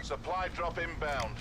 Supply drop inbound.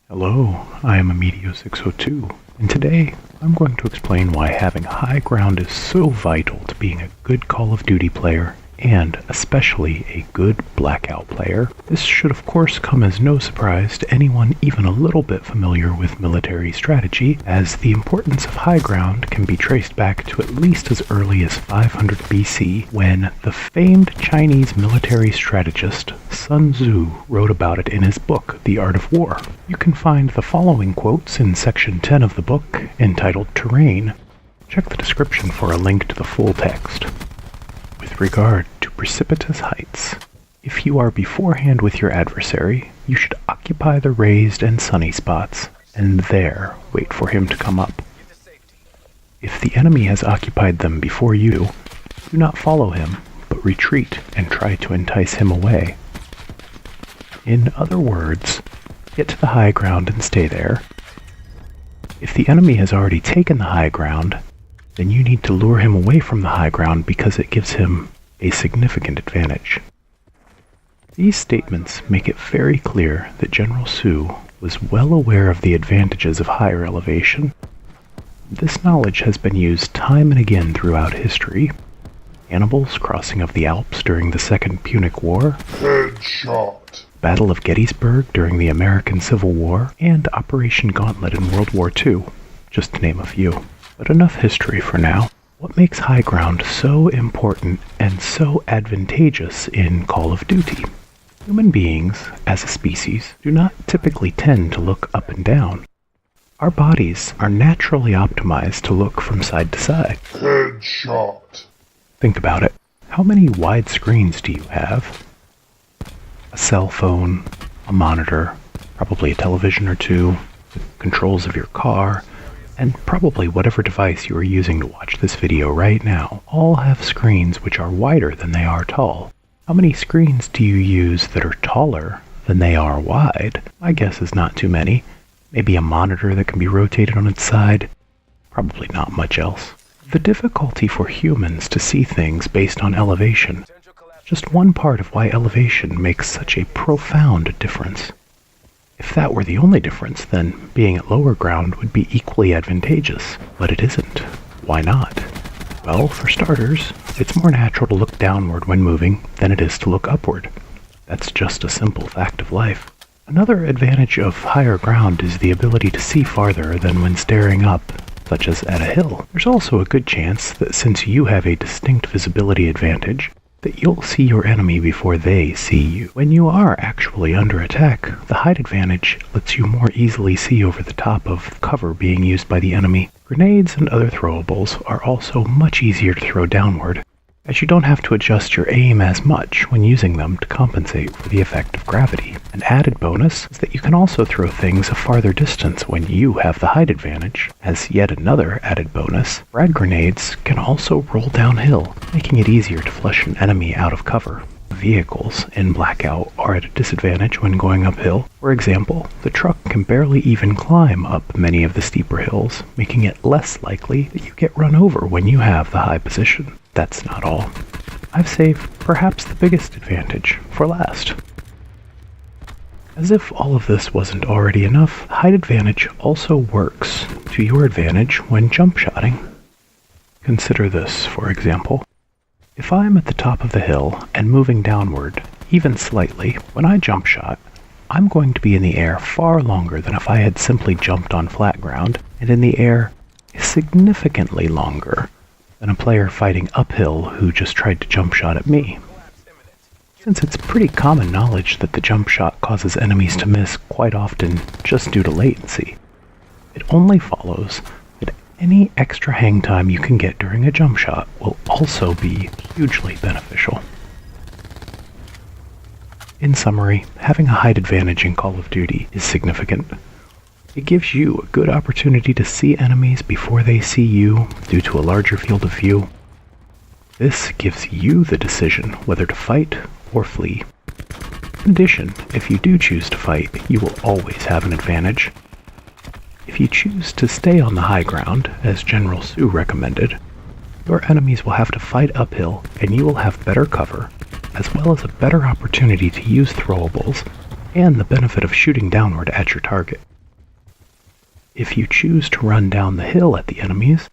Hello, I am Amedio602, and today I'm going to explain why having high ground is so vital to being a good Call of Duty player, and especially a good Blackout player. This should of course come as no surprise to anyone even a little bit familiar with military strategy, as the importance of high ground can be traced back to at least as early as 500 BC, when the famed Chinese military strategist Sun Tzu wrote about it in his book, The Art of War. You can find the following quotes in section 10 of the book, entitled Terrain. Check the description for a link to the full text. With regard to precipitous heights, if you are beforehand with your adversary, you should occupy the raised and sunny spots, and there wait for him to come up. If the enemy has occupied them before you, do not follow him, but retreat and try to entice him away. In other words, get to the high ground and stay there. If the enemy has already taken the high ground, then you need to lure him away from the high ground because it gives him a significant advantage. These statements make it very clear that General Su was well aware of the advantages of higher elevation. This knowledge has been used time and again throughout history. Hannibal's crossing of the Alps during the Second Punic War, Headshot. Battle of Gettysburg during the American Civil War, and Operation Gauntlet in World War II, just to name a few. But enough history for now. What makes high ground so important and so advantageous in Call of Duty? Human beings, as a species, do not typically tend to look up and down. Our bodies are naturally optimized to look from side to side. Headshot. Think about it. How many wide screens do you have? A cell phone, a monitor, probably a television or two, the controls of your car, and probably whatever device you are using to watch this video right now, all have screens which are wider than they are tall. How many screens do you use that are taller than they are wide? My guess is not too many. Maybe a monitor that can be rotated on its side. Probably not much else. The difficulty for humans to see things based on elevation. Just one part of why elevation makes such a profound difference. If that were the only difference, then being at lower ground would be equally advantageous, but it isn't. Why not? Well, for starters, it's more natural to look downward when moving than it is to look upward. That's just a simple fact of life. Another advantage of higher ground is the ability to see farther than when staring up, such as at a hill. There's also a good chance that since you have a distinct visibility advantage, that you'll see your enemy before they see you. When you are actually under attack, the height advantage lets you more easily see over the top of cover being used by the enemy. Grenades and other throwables are also much easier to throw downward, as you don't have to adjust your aim as much when using them to compensate for the effect of gravity. An added bonus is that you can also throw things a farther distance when you have the height advantage. As yet another added bonus, frag grenades can also roll downhill, making it easier to flush an enemy out of cover. Vehicles in Blackout are at a disadvantage when going uphill. For example, the truck can barely even climb up many of the steeper hills, making it less likely that you get run over when you have the high position. That's not all. I've saved perhaps the biggest advantage for last. As if all of this wasn't already enough, height advantage also works to your advantage when jump shotting. Consider this, for example. If I am at the top of the hill and moving downward, even slightly, when I jump shot, I'm going to be in the air far longer than if I had simply jumped on flat ground, and in the air significantly longer than a player fighting uphill who just tried to jump shot at me. Since it's pretty common knowledge that the jump shot causes enemies to miss quite often just due to latency, it only follows that any extra hang time you can get during a jump shot will also be hugely beneficial. In summary, having a height advantage in Call of Duty is significant. It gives you a good opportunity to see enemies before they see you due to a larger field of view. This gives you the decision whether to fight or flee. In addition, if you do choose to fight, you will always have an advantage. If you choose to stay on the high ground, as General Sue recommended, your enemies will have to fight uphill and you will have better cover, as well as a better opportunity to use throwables and the benefit of shooting downward at your target. If you choose to run down the hill at the enemies,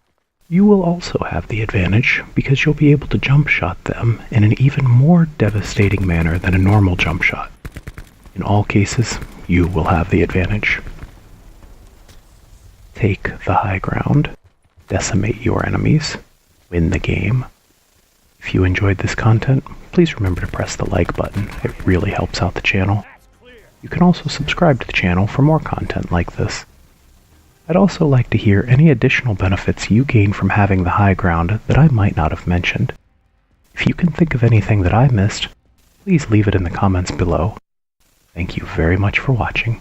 you will also have the advantage because you'll be able to jump shot them in an even more devastating manner than a normal jump shot. In all cases, you will have the advantage. Take the high ground, decimate your enemies, win the game. If you enjoyed this content, please remember to press the like button. It really helps out the channel. You can also subscribe to the channel for more content like this. I'd also like to hear any additional benefits you gain from having the high ground that I might not have mentioned. If you can think of anything that I missed, please leave it in the comments below. Thank you very much for watching.